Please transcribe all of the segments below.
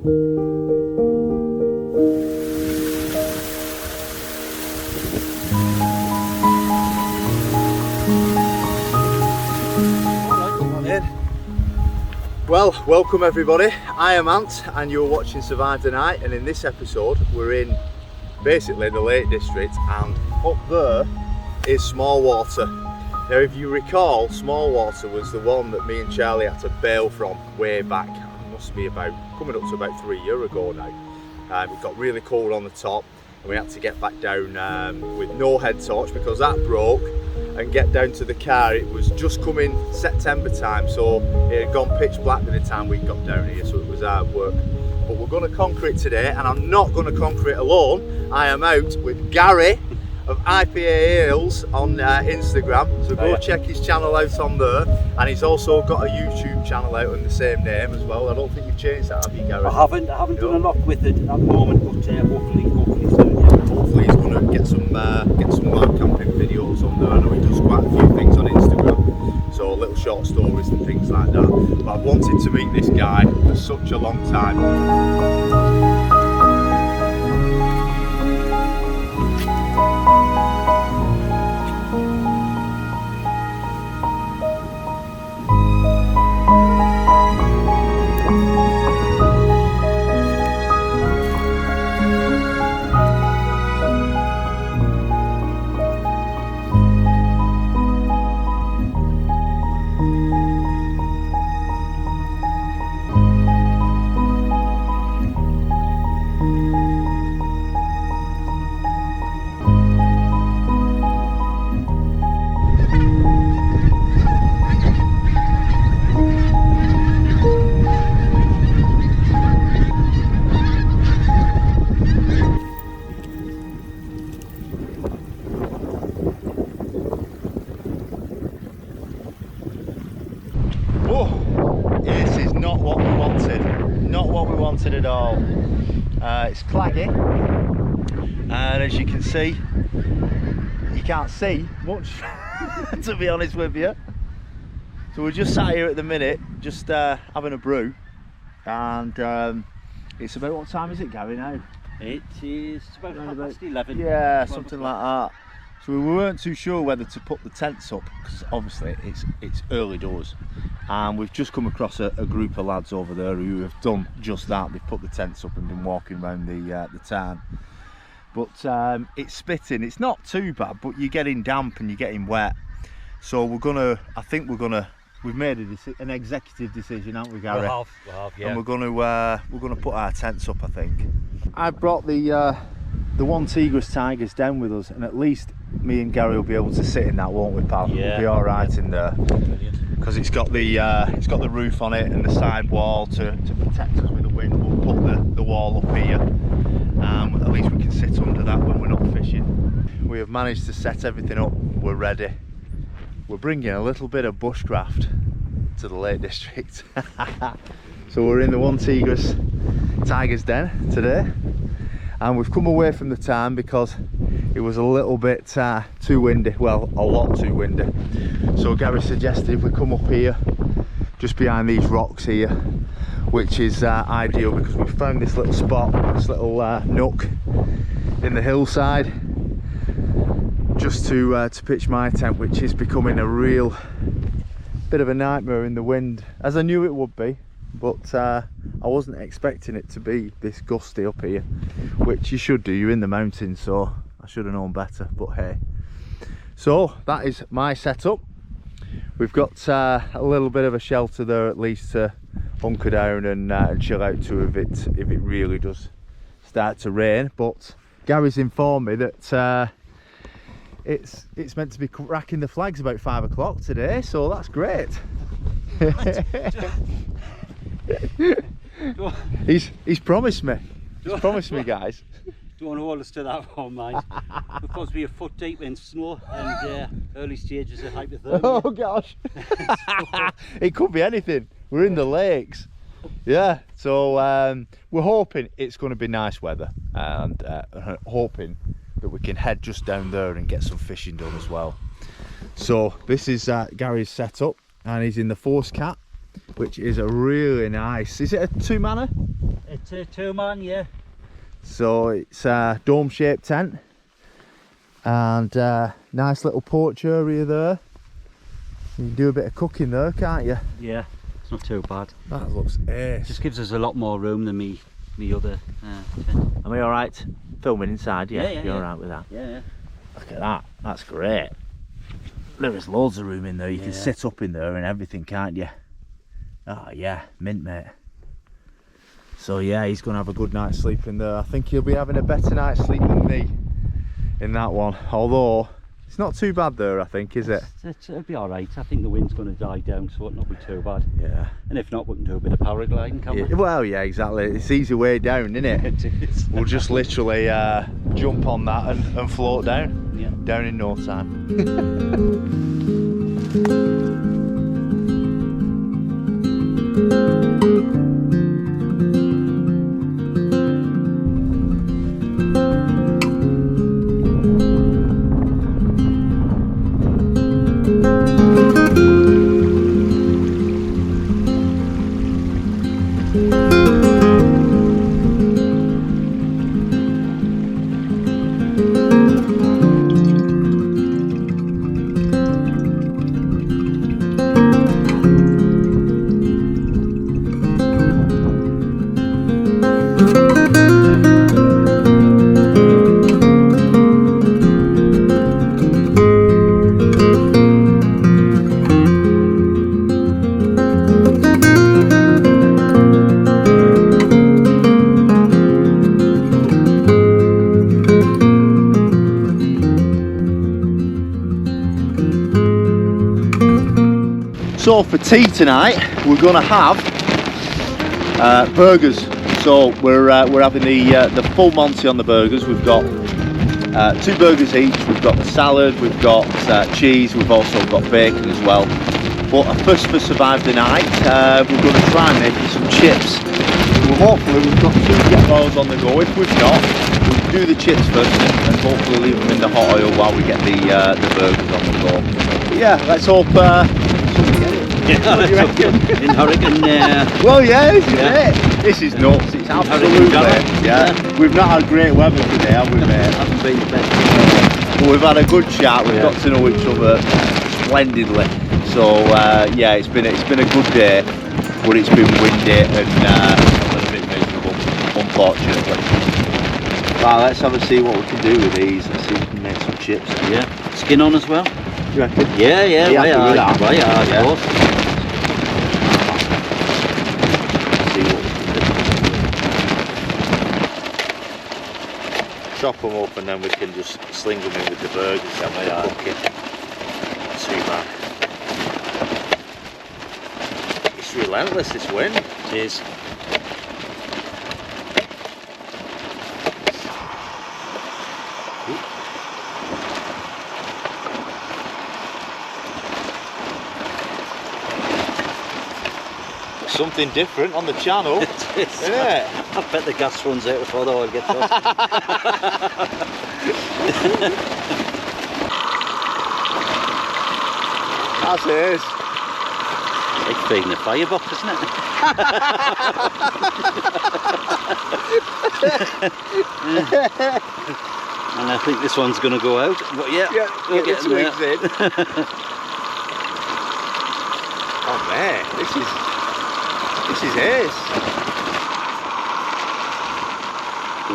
Well, welcome everybody. I am Ant and you're watching TigersDen I, and in this episode we're in basically the Lake District, and up there is Small Water. Now if you recall, Small Water was the one that me and Charlie had to bail from way back. It must be coming up to about 3 years ago now. It got really cold on the top and we had to get back down with no head torch because that broke, and get down to the car. It was just coming September time, so it had gone pitch black by the time we got down here, so it was hard work. But we're going to conquer it today, and I'm not going to conquer it alone. I am out with Gary of IPA Ales on Instagram, so go check his channel out on there, and he's also got a YouTube channel out in the same name as well. I don't think you've changed that, have you, Gary? I haven't done a lot with it at the moment, but hopefully soon. Yeah. Hopefully he's going to get some more camping videos on there. I know he does quite a few things on Instagram, so little short stories and things like that. But I've wanted to meet this guy for such a long time. At all. It's claggy, and as you can see, you can't see much to be honest with you. So we're just sat here at the minute, just having a brew, and it's about, what time is it, Gary, now? It's about 11. Yeah, something like that. So we weren't too sure whether to put the tents up, because obviously it's early doors, and we've just come across a group of lads over there who have done just that. They've put the tents up and been walking around the town. But it's spitting. It's not too bad, but you're getting damp and you're getting wet. So we've made an executive decision, haven't we, Gary? We have, yeah. And we're gonna put our tents up, I think. I've brought the Onetigris TigersDen with us, and at least me and Gary will be able to sit in that, won't we, pal? Yeah. We'll be all right in there, because it's got the roof on it and the side wall to protect us with the wind. We'll put the wall up here, at least we can sit under that when we're not fishing. We have managed to set everything up. We're ready. We're bringing a little bit of bushcraft to the Lake District. So we're in the Onetigris TigersDen today, and we've come away from the town because it was a little bit too windy, well, a lot too windy. So Gary suggested we come up here, just behind these rocks here, which is ideal because we've found this little spot, this little nook in the hillside, just to pitch my tent, which is becoming a real bit of a nightmare in the wind, as I knew it would be. But I wasn't expecting it to be this gusty up here, which you should do, you're in the mountains, so I should have known better, but hey. So that is my setup. We've got a little bit of a shelter there at least to hunker down and chill out to if it really does start to rain. But Gary's informed me that it's meant to be racking the flags about 5 o'clock today, so that's great. He's promised me. He's promised me, guys. Don't want to hold us to that one, mate. We're supposed to be a foot deep in snow, and early stages of hypothermia. Oh gosh. It could be anything. We're in the lakes. Yeah, so we're hoping it's going to be nice weather, and hoping that we can head just down there and get some fishing done as well. So this is Gary's setup, and he's in the Force Cat, which is a really nice, is it a 2-manner? It's a 2-man, yeah. So it's a dome-shaped tent, and nice little porch area there. You can do a bit of cooking there, can't you? Yeah, it's not too bad. That looks ace. Just gives us a lot more room than me other tent. Am I alright filming inside? Yeah, Yeah, you're yeah. alright with that? Yeah. Look at that, that's great. There is loads of room in there, you can Yeah. sit up in there and everything, can't you? Oh yeah, mint, mate. So yeah, he's going to have a good night's sleep in there. I think he'll be having a better night's sleep than me in that one. Although, it's not too bad there, I think, is it? It'll be alright. I think the wind's going to die down, so it'll not be too bad. Yeah. And if not, we can do a bit of paragliding, can't we? Well, yeah, exactly. It's easy way down, isn't it? It is. We'll just literally jump on that and float down. Yeah. Down in no time. So for tea tonight, we're going to have burgers. So we're having the full Monty on the burgers. We've got 2 burgers each. We've got the salad, we've got cheese, we've also got bacon as well. But first for survive the night, we're going to try and make some chips. Well, hopefully we've got 2 get those on the go. If we've not, we'll do the chips first and hopefully leave them in the hot oil while we get the burgers on the go. But yeah, let's hope. Yeah, in Hurricane. Well, yeah, this is it. This is nuts. It's absolutely yeah. We've not had great weather today, have we, mate? Hasn't been the best. But we've had a good chat. We've got to know each other splendidly. So yeah, it's been a good day, but it's been windy and a little bit miserable, unfortunately. Right, let's have a see what we can do with these. Let's see if we can make some chips. Yeah. Skin on as well? You reckon? Yeah, yeah, Yeah, why with that. of Yeah. course. See what we can do. Chop them up and then we can just sling them in with the burgers and we cook it. Not too bad. It's relentless, this wind. It is. Something different on the channel, isn't it? I bet the gas runs out before the oil gets off. As it is. It's like feeding a firebox, isn't it? And I think this one's going to go out, but yeah, we'll get in there. Oh man, this is ace.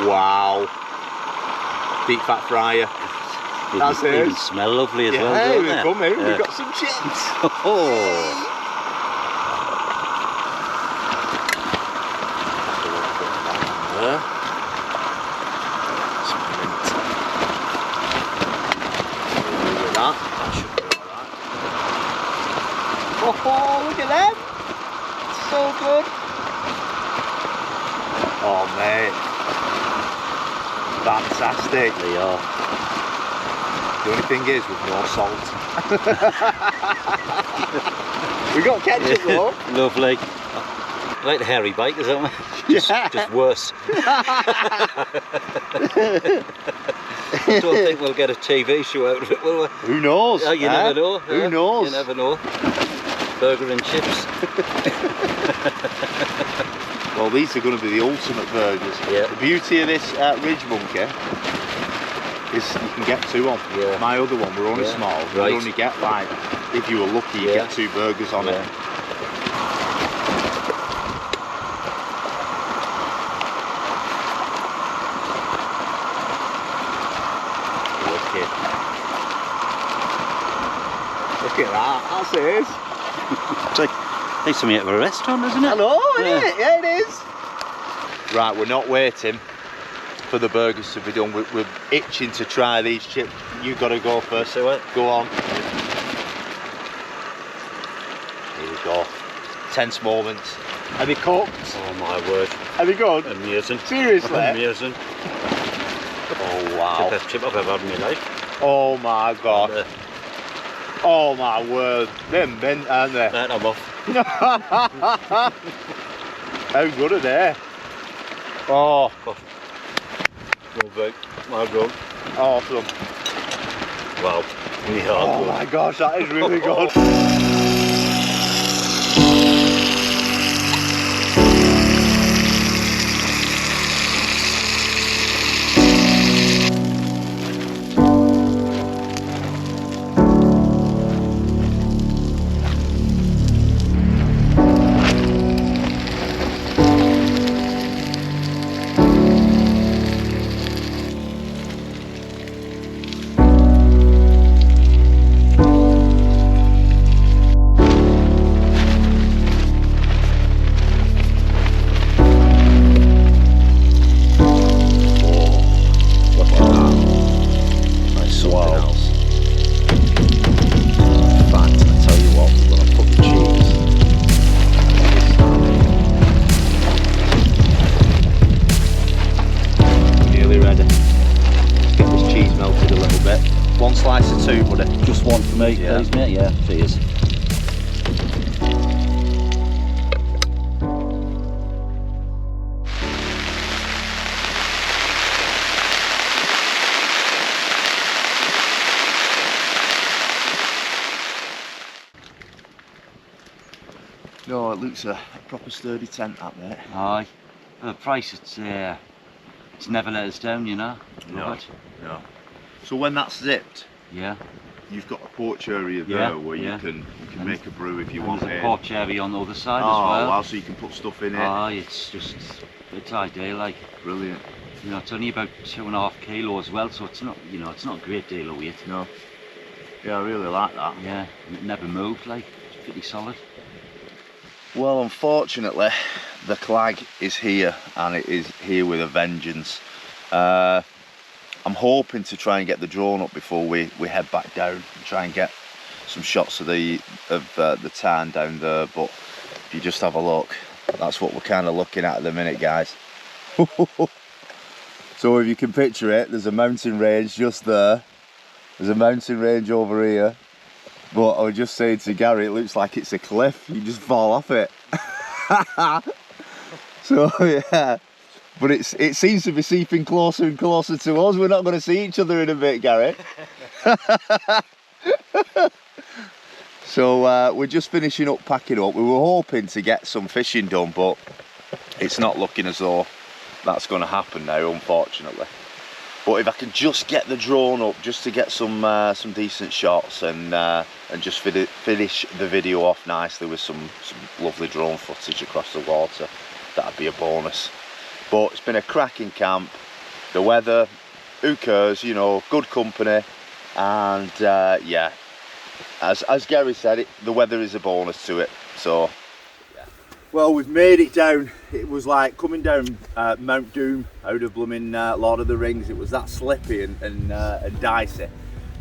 Wow. Deep fat fryer. That's They even it. smell lovely as well, Hey, don't we've they? come in, Yeah. we've got some chips. Oh. Oh, look at them! So good. Oh mate, fantastic. They are. The only thing is with no salt. We got ketchup though. Lovely. Like the hairy bikers, aren't we? Just worse. I don't think we'll get a TV show out of it, will we? Who knows? Oh, you never know. Who knows? You never know. Burger and chips. Well, these are going to be the ultimate burgers. Yeah. The beauty of this Ridge Monkey is you can get 2 on. Yeah. My other one, we're only small. Right. You only get, like, if you were lucky, you get 2 burgers on it. Look at that, that's it. It's like something out of a restaurant, isn't it? I know, Yeah. isn't it? Yeah, it is. Right, we're not waiting for the burgers to be done. We're itching to try these chips. You've got to go first. So what? Go on. Here we go. Tense moments. Are they cooked? Oh my word. Are they good? Amazing. Seriously? Amazing. Oh wow. The best chip I've ever had in my life. Oh my god. And, Oh my word. They're mint, aren't they? right, I'm off. How good are they? Oh, Go back. My God. awesome. Wow. Really hard. Oh good. my gosh, that is really good. Slice of 2, buddy. Just one for me, Yeah. please, mate. Yeah, cheers. No, it looks a proper sturdy tent, that mate. Aye. For the price, it's never let us down, you know. Love it. No. So when that's zipped, Yeah. you've got a porch area there Yeah, where yeah. you can And make a brew if you And want there's a it. porch area on the other side Oh, as well. wow, so you can put stuff in it. Aye, it's ideal. Like, Brilliant. you know, it's only about 2.5 kilos as well, so it's not, you know, it's not a great deal of weight. No. Yeah, I really like that. Yeah, and it never moved. Like, it's pretty solid. Well, unfortunately, the clag is here, and it is here with a vengeance. I'm hoping to try and get the drone up before we head back down and try and get some shots of the tarn down there. But if you just have a look, that's what we're kind of looking at the minute, guys. So if you can picture it, there's a mountain range just there. There's a mountain range over here. But I was just saying to Gary, it looks like it's a cliff. You just fall off it. So yeah. But it seems to be seeping closer and closer to us. We're not going to see each other in a bit, Gary. So we're just finishing up, packing up. We were hoping to get some fishing done, but it's not looking as though that's going to happen now, unfortunately. But if I can just get the drone up, just to get some decent shots and just finish the video off nicely with some lovely drone footage across the water, that'd be a bonus. But it's been a cracking camp. The weather, who cares, you know, good company, and yeah, as Gary said, the weather is a bonus to it. So yeah. Well, we've made it down. It was like coming down Mount Doom out of blooming Lord of the Rings. It was that slippy and dicey,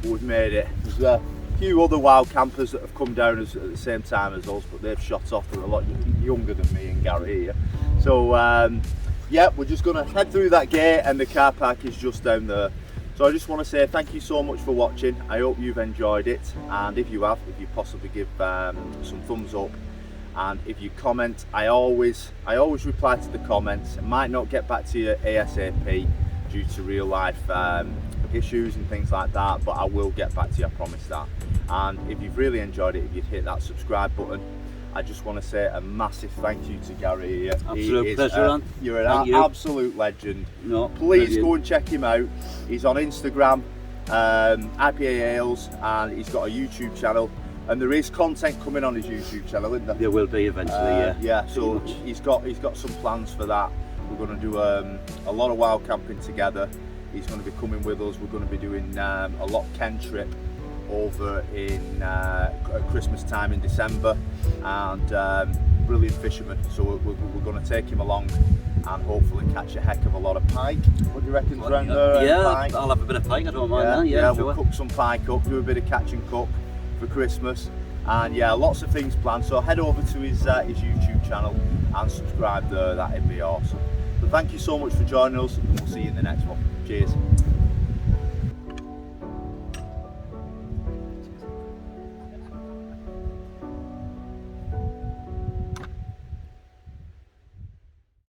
but we've made it. There's a few other wild campers that have come down at the same time as us, but they've shot off. They're a lot younger than me and Gary here. So yeah, we're just going to head through that gate, and the car park is just down there. So I just want to say thank you so much for watching. I hope you've enjoyed it, and if you have, if you possibly give some thumbs up, and if you comment, I always reply to the comments. I might not get back to you ASAP due to real life issues and things like that, but I will get back to you, I promise that. And if you've really enjoyed it, if you'd hit that subscribe button I just want to say a massive thank you to Gary here. Absolute pleasure, Ant. You're an absolute legend. No, please brilliant. go and check him out. He's on Instagram, IPA Ales, and he's got a YouTube channel. And there is content coming on his YouTube channel, isn't there? There will be eventually, yeah. Yeah, so he's got some plans for that. We're going to do a lot of wild camping together. He's going to be coming with us. We're going to be doing a lot Ken trip over in Christmas time in December, and brilliant fisherman. So we're going to take him along and hopefully catch a heck of a lot of pike. What do you reckon around there? Yeah, pike? I'll have a bit of pike, I don't mind that. Yeah, sure. we'll cook some pike up, do a bit of catch and cook for Christmas, and yeah, lots of things planned. So head over to his YouTube channel and subscribe there. That'd be awesome. So thank you so much for joining us, and we'll see you in the next one. Cheers.